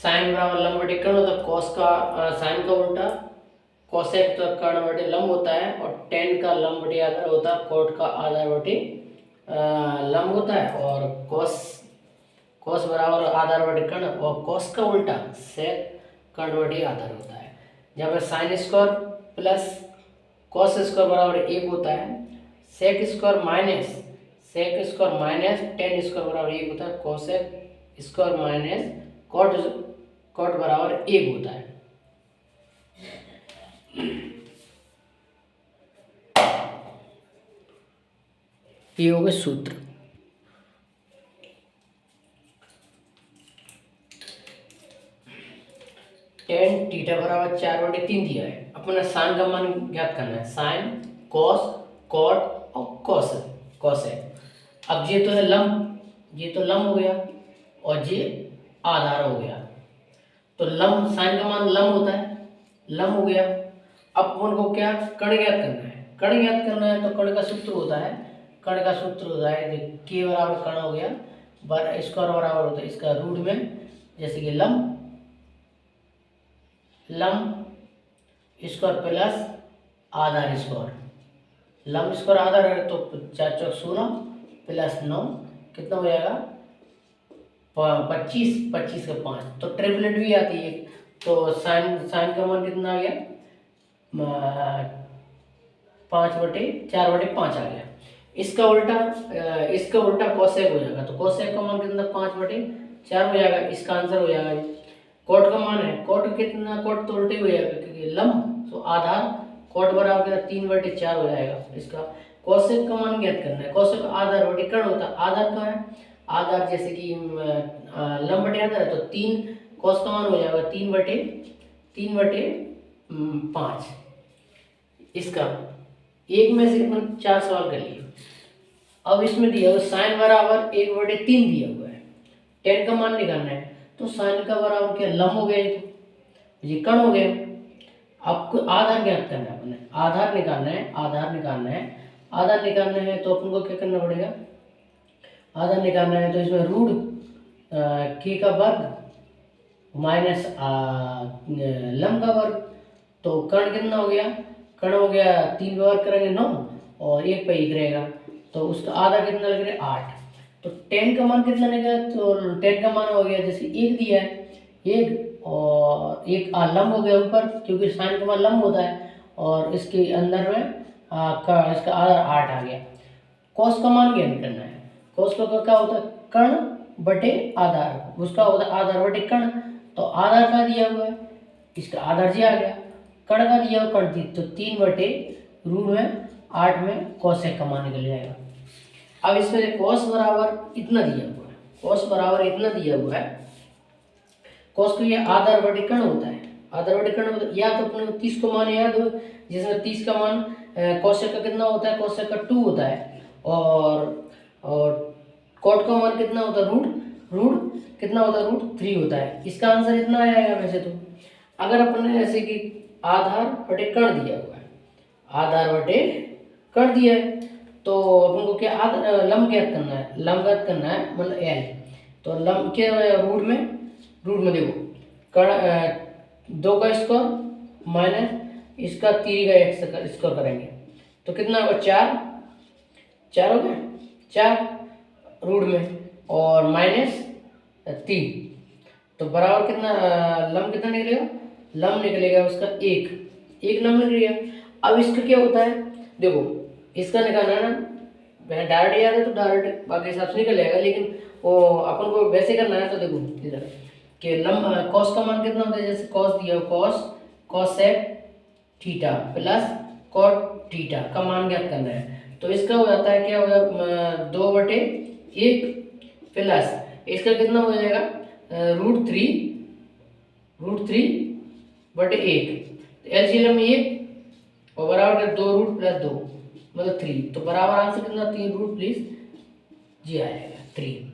Sign बराबर लंब बटे कर्ण होता है, कॉस का साइन का उल्टा, कोसेक तो कर्ण बटे लंब होता है, और टेन का लंब बटे आधार होता है, कोट का आधार बटे लंब होता है, और कॉस बराबर आधार बटे कर्ण, और कॉस का उल्टा सेक कर्ण बटे आधार होता है। जहाँ पर sine square plus cos square बराबर 1 होता है, sec square minus tan square बराबर 1 होता है, कोसेक स्क्वायर माइनस कॉट बराबर 1 होता है। ये हो गए सूत्र। टेन थीटा बराबर 4/3 दिया है, अपना साइन का मान ज्ञात करना है, साइन कॉस कॉट और कॉस है। अब ये तो है लंब, ये तो लंब हो गया और ये आधार हो गया, तो लंब साइन का मान लंब होता है, लंब हो गया। अब अपन को क्या कर्ण ज्ञात करना है, कर्ण ज्ञात करना है तो कर्ण का सूत्र होता है, कर्ण का सूत्र होता है के बराबर कर्ण हो गया, स्क्वायर बराबर होता है इसका रूट में, जैसे कि लंब स्क्वायर प्लस आधार स्क्वायर, लंब स्क्वायर आधार है तो 4 चौक 16 प्लस 9 कितना हो जाएगा 25 का 5, तो ट्रिपलेट भी आती है, तो साइन का मान कितना आ गया 5/4/5 आ गया। इसका उल्टा कोसेक हो जाएगा, तो कोसेक का मान कितना 5/4 हो जाएगा, इसका आंसर हो जाएगा। कोट का मान है, कोट कितना, कोट तो उल्टे हो जाएगा क्योंकि लंब तो आधार, कोट बराबर कितना 3/4 हो जाएगा। इसका कोसेक का मान ज्ञात करना है, कोसेक आधार बटे कर्ण होता है, आधार का है आधार, जैसे कि लंब बटे आधार है तो 3 कोस का मान हो जाएगा 3/5। इसका एक में से अपन 4 सवाल कर लिए। अब इसमें दिया हुआ साइन बराबर 1/3 दिया हुआ है, टेन का मान निकालना है, तो साइन का बराबर क्या लंब हो गया, तो ये कर्ण हो गया। आपको आधार ज्ञात करना है, अपने आधार निकालना है तो अपन को क्या करना पड़ेगा, आधार निकालना है तो इसमें रूट के का वर्ग माइनस लंब का वर्ग, तो कर्ण कितना हो गया, कर्ण हो गया 3 पे वर्ग करेंगे 9 और 1 पे 1 रहेगा, तो उसका आधा कितना लग रहा है 8, तो 10 का मान कितना लगेगा, तो 10 का मान हो गया जैसे 1 दिया है 1 और 1 लंब हो गया ऊपर, क्योंकि साइन का मान लंब होता है, और इसके अंदर में इसका आधा 8 आ गया। कॉस का मान ज्ञात करना है, कॉस का क्या होता है कर्ण बटे आधार, उसका होता है आधार बटे कर्ण, तो आधार का दिया हुआ है, इसका आधार जी आ गया, कर्ण का दिया हुआ कर्ण थी, तो 3/√8 में कोसेक का मान निकल जाएगा। अब इसमें कॉस बराबर इतना दिया हुआ है, कॉस को ये आधार बटे कर्ण होता है, या तो अपने 30 को मान याद हो, जिसमें 30 का मान कोसेक का कितना होता है, कोसेक का 2 होता है, और कोट का मान कितना होता है रूट कितना होता है, √3 होता है। इसका आंसर इतना आएगा। वैसे तो अगर अपन ने ऐसे कि आधार बटे कर्ण दिया हुआ है, तो अपन को क्या लंब ज्ञात करना है मतलब एल, तो लंब के रूट में देखो कर्ण 2 का स्क्वायर माइनस इसका 3 का स्क्वायर करेंगे तो कितना होगा 4 हो गया, 4 रूट में और माइनस 3, तो बराबर कितना लंब कितना निकलेगा, लंब निकलेगा उसका 1 लंब निकल गया। अब इसका क्या होता है, देखो इसका निकालना है ना, डायरेक्ट याद है तो डायरेक्ट बाकी हिसाब से निकल जाएगा, लेकिन वो अपन को वैसे करना है, तो देखो इधर कि लंब कॉस का मान कितना होता है, जैसे कॉस दिया cosec theta plus cot theta का मान ज्ञात करना है, तो इसका हो जाता है क्या होगा 2/1 प्लस इसका कितना हो जाएगा √3/1, एलसीएम में 1 और बराबर का 2 रूट प्लस 2 मतलब 3, तो बराबर आंसर कितना 3 रूट प्लस जी आएगा 3।